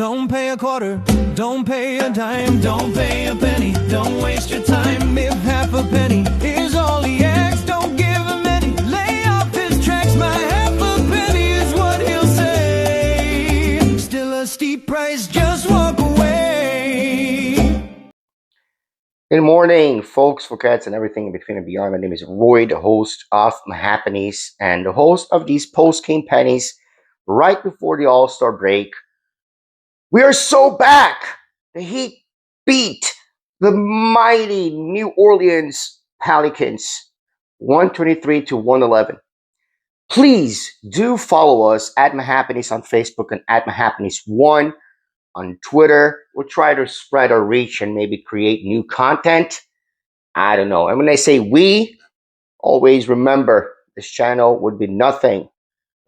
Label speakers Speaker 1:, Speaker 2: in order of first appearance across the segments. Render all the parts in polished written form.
Speaker 1: Don't pay a quarter, don't pay a dime, don't pay a penny, don't waste your time. If half a penny is all he asks, don't give him any. Lay off his tracks, my half a penny is what he'll say. Still a steep price, just walk away.
Speaker 2: Good morning, folks, for cats and everything in between and beyond. My name is Roy, the host of Pennies and the host of these post-game pennies right before the All-Star break. We are so back. The Heat beat the mighty New Orleans Pelicans 123-111. Please do follow us at Mahappanies on Facebook and at Mahappanies1 on Twitter. We'll try to spread our reach and maybe create new content. I don't know. And when I say we, always remember this channel would be nothing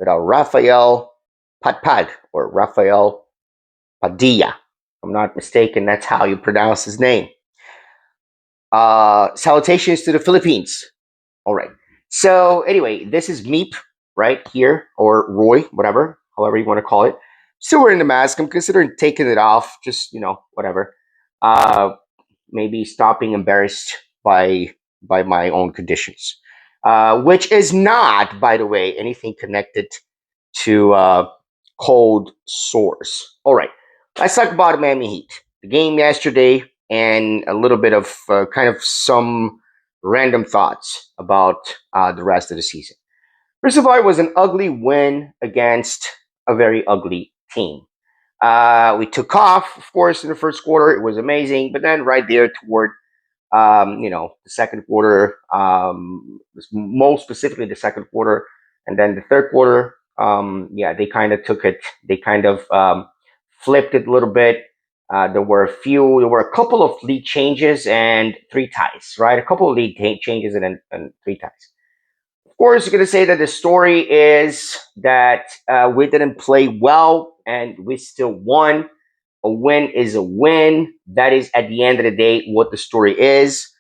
Speaker 2: without Rafael Padpad or Rafael Padilla. If I'm not mistaken, that's how you pronounce his name. Salutations to the Philippines. All right. So anyway, this is Meep right here, or Roy, whatever, however you want to call it. Still wearing the mask. I'm considering taking it off. Just, whatever. Maybe stop being embarrassed by my own conditions, which is not, by the way, anything connected to cold sores. All right. Let's talk about Miami Heat. The game yesterday and a little bit of kind of some random thoughts about the rest of the season. First of all, it was an ugly win against a very ugly team. We took off, of course, in the first quarter. It was amazing. But then right there toward, the second quarter, most specifically the second quarter, and then the third quarter, they kind of took it. They kind of flipped it a little bit. There were a couple of lead changes and 3 ties, right? A couple of lead changes and 3 ties. Of course, you're going to say that the story is that we didn't play well and we still won. A win is a win. That is, at the end of the day, what the story is.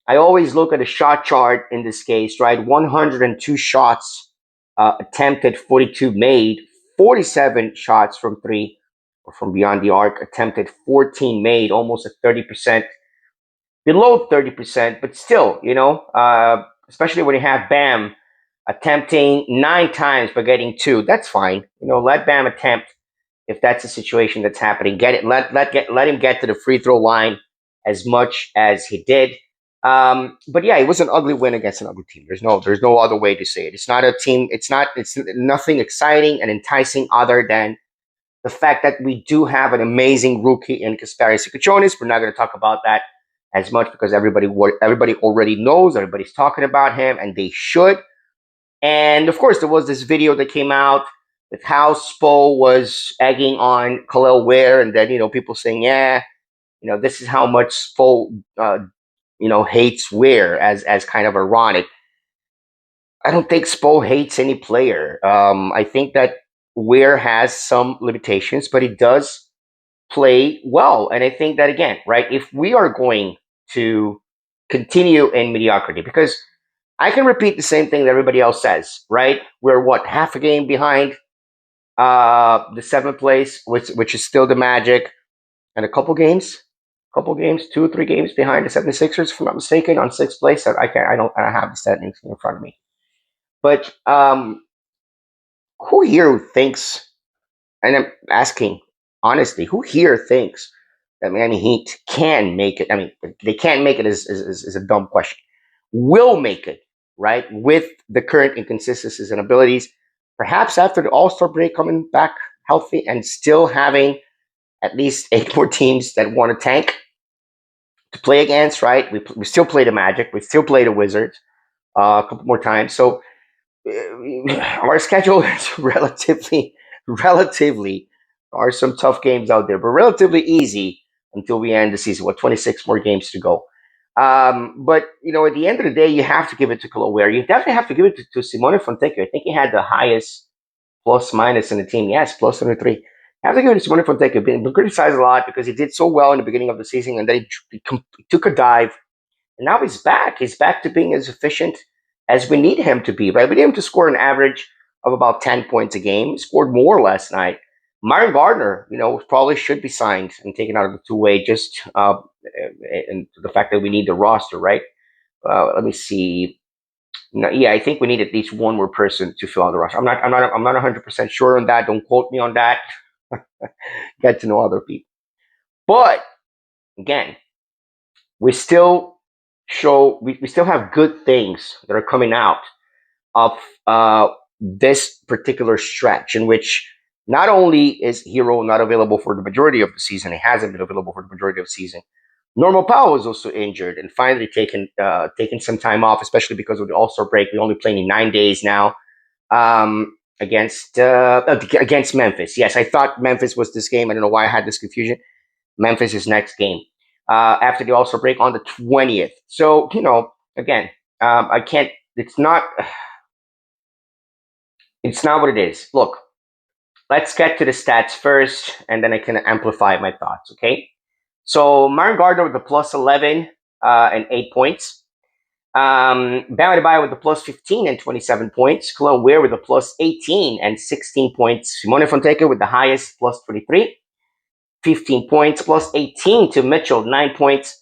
Speaker 2: I always look at the shot chart in this case, right? 102 shots attempted, 42 made, 47 shots from 3 or from beyond the arc attempted, 14 made, almost at 30%, below 30%, but still, especially when you have Bam attempting 9 times but getting 2, that's fine. Let Bam attempt if that's a situation that's happening. Get it. Let him get to the free throw line as much as he did. But yeah, it was an ugly win against an ugly team. There's no other way to say it. It's not a team. It's nothing exciting and enticing other than the fact that we do have an amazing rookie in Kasperi Sikaconis. We're not going to talk about that as much because everybody already knows. Everybody's talking about him, and they should. And of course, there was this video that came out with how Spo was egging on Khalil Ware, and then people saying, this is how much Spo hates Ware as kind of ironic. I don't think Spo hates any player. I think that Ware has some limitations, but he does play well. And I think that, again, right, if we are going to continue in mediocrity, because I can repeat the same thing that everybody else says, right? We're half a game behind the 7th place, which is still the Magic, and a couple games, 2 or 3 games behind the 76ers, if I'm not mistaken, on 6th place. I don't have the standings in front of me. But who here thinks, and I'm asking honestly, who here thinks that Miami Heat can make it? I mean, they can't make it is a dumb question. Will make it, right, with the current inconsistencies and abilities, perhaps after the All-Star break coming back healthy and still having at least 8 more teams that want to tank to play against, right? We still play the Magic. We still play the Wizards a couple more times. So our schedule is relatively are some tough games out there, but relatively easy until we end the season. 26 more games to go. But at the end of the day, you have to give it to Khalil Ware. You definitely have to give it to Simone Fontecchio. I think he had the highest plus minus in the team. Yes, plus 103. You have to give it to Simone Fontecchio. Been criticized a lot because he did so well in the beginning of the season, and then he took a dive, and now he's back. He's back to being as efficient as we need him to be. Right, we need him to score an average of about 10 points a game. He scored more last night. Myron Gardner, probably should be signed and taken out of the two-way, just and the fact that we need the roster, right? Let me see. No, yeah, I think we need at least one more person to fill out the roster. I'm not 100% sure on that. Don't quote me on that. Get to know other people. But again, we still we still have good things that are coming out of this particular stretch, in which not only is Hero not available for the majority of the season, he hasn't been available for the majority of the season. Normal Powell was also injured and finally taken some time off, especially because of the All Star break. We only playing in 9 days now against Memphis. Yes, I thought Memphis was this game. I don't know why I had this confusion. Memphis is next game after the All Star break on the 20th. So again, I can't. It's not. It's not what it is. Look, let's get to the stats first, and then I can amplify my thoughts. Okay. So Myron Gardner with the plus 11 and 8 points. Bam Adebayo with the plus 15 and 27 points. Kelowna Ware with the plus 18 and 16 points. Simone Fonseca with the highest plus 23, 15 points. Plus 18 to Mitchell, 9 points.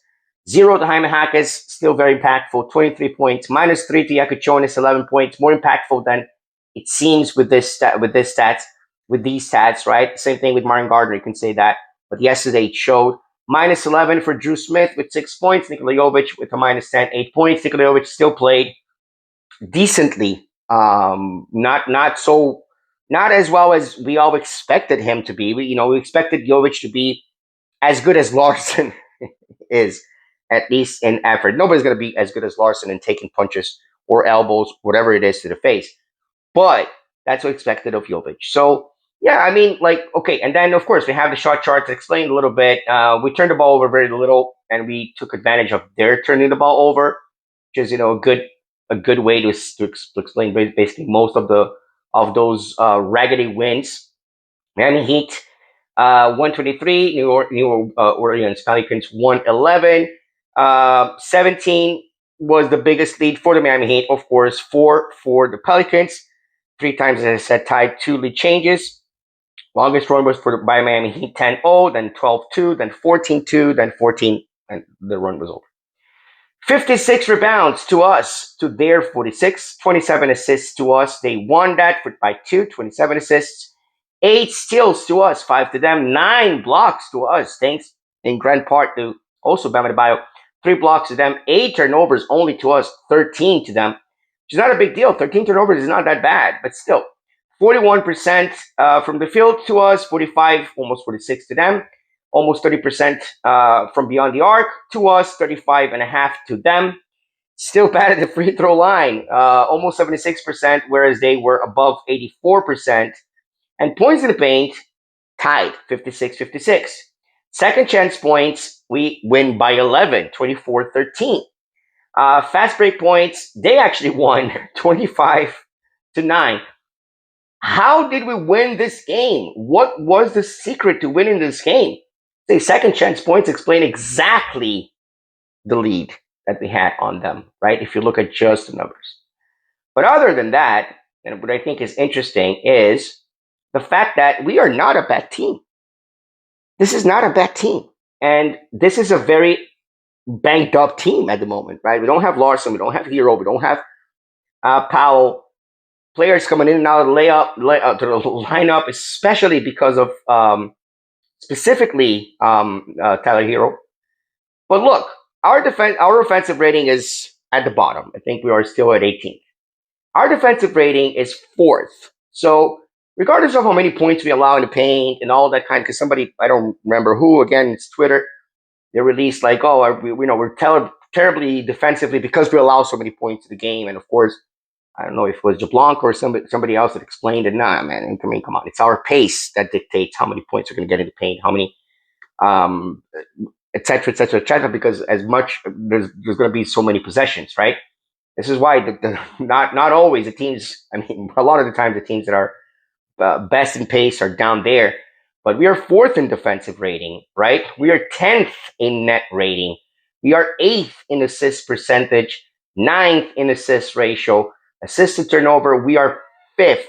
Speaker 2: 0 to Jaime Jaquez, still very impactful, 23 points. Minus 3 to Yakuchonis, 11 points. More impactful than it seems with these stats, right? Same thing with Myron Gardner, you can say that. But yesterday it showed. Minus 11 for Drew Smith with 6 points. Nikola Jovic with a minus 10, 8 points. Nikola Jovic still played decently. Not as well as we all expected him to be. We expected Jovic to be as good as Larson is, at least in effort. Nobody's going to be as good as Larson in taking punches or elbows, whatever it is, to the face. But that's what expected of Jovic. So, yeah, I mean, okay. And then, of course, we have the shot chart to explain a little bit. We turned the ball over very little, and we took advantage of their turning the ball over, which is, a good way to explain basically most of those raggedy wins. Miami Heat, 123. New Orleans Pelicans, 111. 17 was the biggest lead for the Miami Heat, of course, 4 for the Pelicans. 3 times, as I said, tied 2 lead changes. Longest run was by Miami Heat, 10-0, then 12-2, then 14-2, then 14, and the run was over. 56 rebounds to us, to their 46. 27 assists to us. They won that by 2, 27 assists. 8 steals to us, 5 to them. 9 blocks to us, thanks in grand part to also Bam Adebayo. 3 blocks to them. 8 turnovers only to us, 13 to them, which is not a big deal. 13 turnovers is not that bad, but still. 41% from the field to us, 45, almost 46 to them. Almost 30% from beyond the arc to us, 35.5% to them. Still bad at the free throw line, almost 76%, whereas they were above 84%. And points in the paint, tied, 56-56. Second chance points, we win by 11, 24-13. Fast break points, they actually won 25-9. How did we win this game? What was the secret to winning this game? The second chance points explain exactly the lead that we had on them, right? If you look at just the numbers. But other than that, and what I think is interesting is the fact that we are not a bad team. This is not a bad team. And this is a very banged up team at the moment, right? We don't have Larson, we don't have Hero, we don't have Powell. Players coming in and out of the to the lineup, especially because of specifically Tyler Hero. But look, our offensive rating is at the bottom. I think we are still at 18th. Our defensive rating is 4th. So regardless of how many points we allow in the paint and all that kind, because somebody, I don't remember who, again, it's Twitter, they released we're terribly defensively because we allow so many points to the game. And of course, I don't know if it was Jablanc or somebody else that explained it. Nah, man, I mean, come on. It's our pace that dictates how many points we're going to get in the paint, how many, et cetera, because as much, there's going to be so many possessions, right? This is why not always the teams, I mean, a lot of the times the teams that are best in pace are down there. But we are 4th in defensive rating, right? We are 10th in net rating. We are 8th in assist percentage, 9th in assist ratio. Assist to turnover, we are 5th.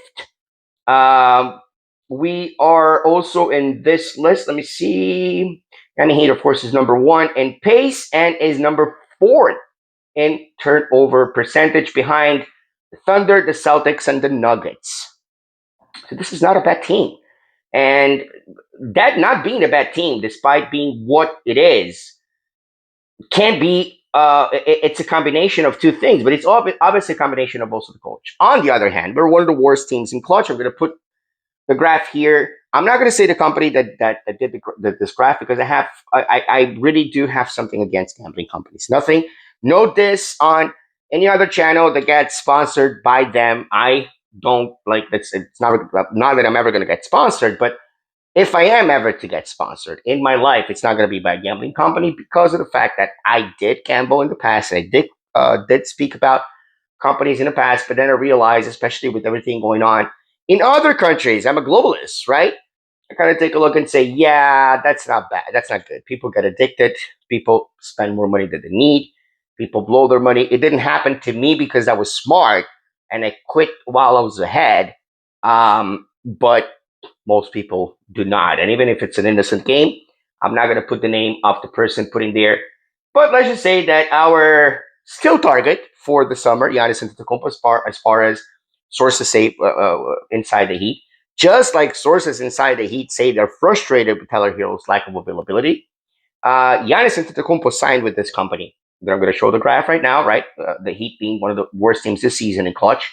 Speaker 2: we are also in this list. Let me see. Miami Heat, of course, is number one in pace and is number four in turnover percentage behind the Thunder, the Celtics, and the Nuggets. So this is not a bad team. And that not being a bad team, despite being what it is, can be it's a combination of two things, but it's obviously a combination of also the coach. On the other hand, we're one of the worst teams in clutch. I'm going to put the graph here. I'm not going to say the company that did this graph because I really do have something against gambling companies. Nothing, no diss on any other channel that gets sponsored by them. I don't like that's it's not that I'm ever going to get sponsored, but if I am ever to get sponsored in my life, it's not going to be by a gambling company because of the fact that I did gamble in the past and I did speak about companies in the past, but then I realized, especially with everything going on in other countries, I'm a globalist, right? I kind of take a look and say, yeah, that's not bad. That's not good. People get addicted. People spend more money than they need. People blow their money. It didn't happen to me because I was smart and I quit while I was ahead. But most people do not. And even if it's an innocent game, I'm not going to put the name of the person putting there. But let's just say that our skill target for the summer, Giannis Antetokounmpo, as far as sources say inside the Heat, just like sources inside the Heat say they're frustrated with Tyler Hero's lack of availability, Giannis Antetokounmpo signed with this company. I'm going to show the graph right now, right? The Heat being one of the worst teams this season in clutch.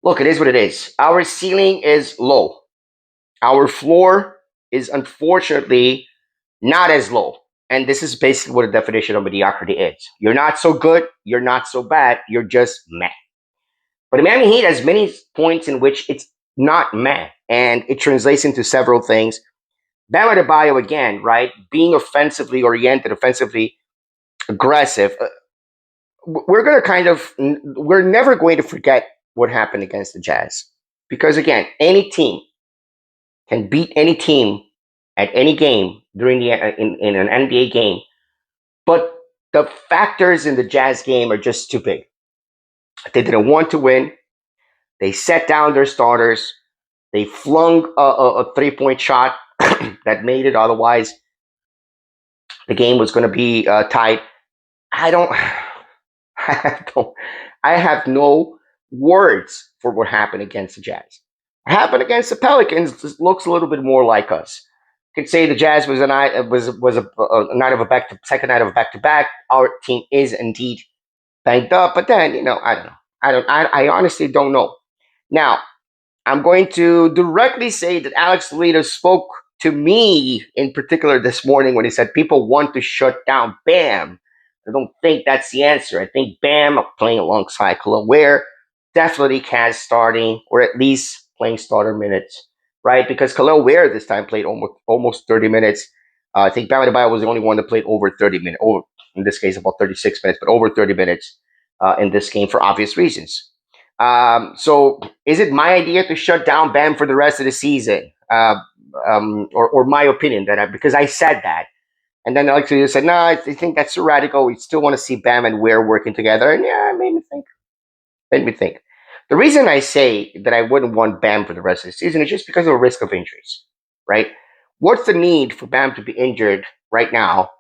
Speaker 2: Look, it is what it is. Our ceiling is low. Our floor is unfortunately not as low. And this is basically what the definition of mediocrity is. You're not so good, you're not so bad, you're just meh. But the Miami Heat has many points in which it's not meh, and it translates into several things. Bam Adebayo again, right? Being offensively oriented, offensively aggressive. We're gonna we're never going to forget what happened against the Jazz because again, any team can beat any team at any game during in an NBA game, but the factors in the Jazz game are just too big. They didn't want to win. They set down their starters. They flung a 3-point shot that made it. Otherwise, the game was going to be tied. I don't. I don't. I have no words for what happened against the Jazz. What happened against the Pelicans looks a little bit more like us. You could say the Jazz was a night was a night of a second night of a back to back. Our team is indeed banged up, but then I don't know. I honestly don't know. Now I'm going to directly say that Alex Toledo spoke to me in particular this morning when he said people want to shut down Bam. I don't think that's the answer. I think Bam playing alongside Khalil Ware definitely has starting or at least playing starter minutes, right? Because Khalil Ware this time played almost 30 minutes. I think Bam Adebayo was the only one that played over 30 minutes, or in this case about 36 minutes, but over 30 minutes in this game for obvious reasons. So is it my idea to shut down Bam for the rest of the season? Or my opinion because I said that. And then Alex said, no, I think that's too radical. We still want to see Bam and Ware working together. And yeah, it made me think. The reason I say that I wouldn't want Bam for the rest of the season is just because of the risk of injuries, right? What's the need for Bam to be injured right now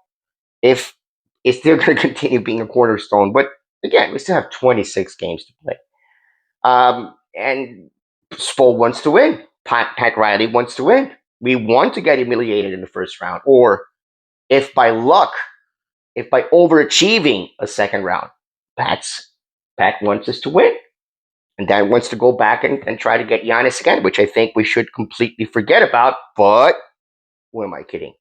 Speaker 2: if it's still going to continue being a cornerstone? But again, we still have 26 games to play. And Spo wants to win. Pat Riley wants to win. We want to get humiliated in the first round. Or if by luck, if by overachieving a second round, Pat wants us to win. And then wants to go back and try to get Giannis again, which I think we should completely forget about. But who am I kidding?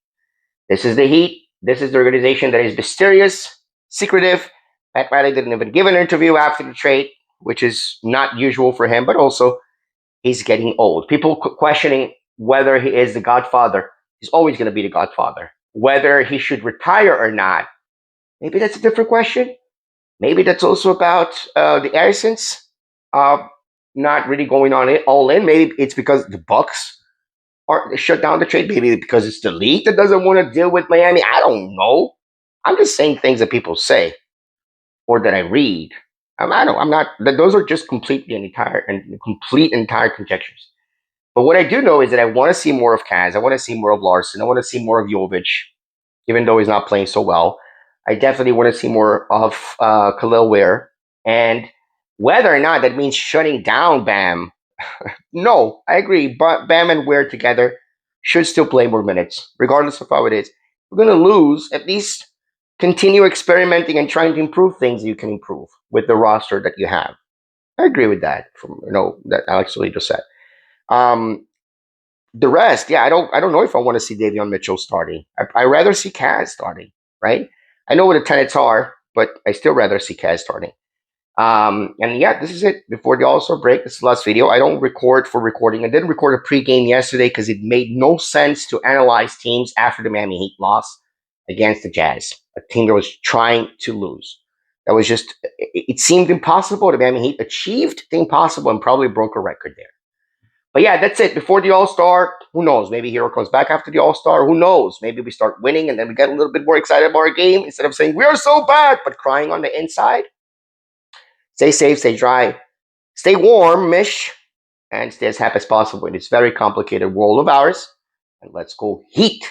Speaker 2: This is the Heat. This is the organization that is mysterious, secretive. Pat Riley didn't even give an interview after the trade, which is not usual for him, but also he's getting old. People questioning whether he is the Godfather. He's always going to be the Godfather. Whether he should retire or not, maybe that's a different question. Maybe that's also about the essence not really going on it all in. Maybe it's because the Bucks are shut down the trade. Maybe because it's the league that doesn't want to deal with Miami. I don't know. I'm just saying things that people say or that I read. I don't. I'm not. Those are just complete entire conjectures. But what I do know is that I want to see more of Kaz. I want to see more of Larson. I want to see more of Jovic, even though he's not playing so well. I definitely want to see more of Khalil Ware. And whether or not that means shutting down Bam, no, I agree. But Bam and Ware together should still play more minutes, regardless of how it is. We're going to lose. At least continue experimenting and trying to improve things you can improve with the roster that you have. I agree with that. From that Alex really just said. Um, the rest, yeah, I don't know if I want to see Davion Mitchell starting. I rather see Kaz starting, right? I know what the tenets are, but I still rather see Kaz starting. And yeah, this is it. Before the All Star break, this is the last video. I don't record for recording. I didn't record a pregame yesterday because it made no sense to analyze teams after the Miami Heat loss against the Jazz, a team that was trying to lose. That was just, it seemed impossible. The Miami Heat achieved the impossible and probably broke a record there. But yeah, that's it. Before the All Star, who knows? Maybe Hero comes back after the All Star. Who knows? Maybe we start winning and then we get a little bit more excited about our game instead of saying we are so bad, but crying on the inside. Stay safe, stay dry, stay warm-ish, and stay as happy as possible in this very complicated world of ours. And let's go Heat.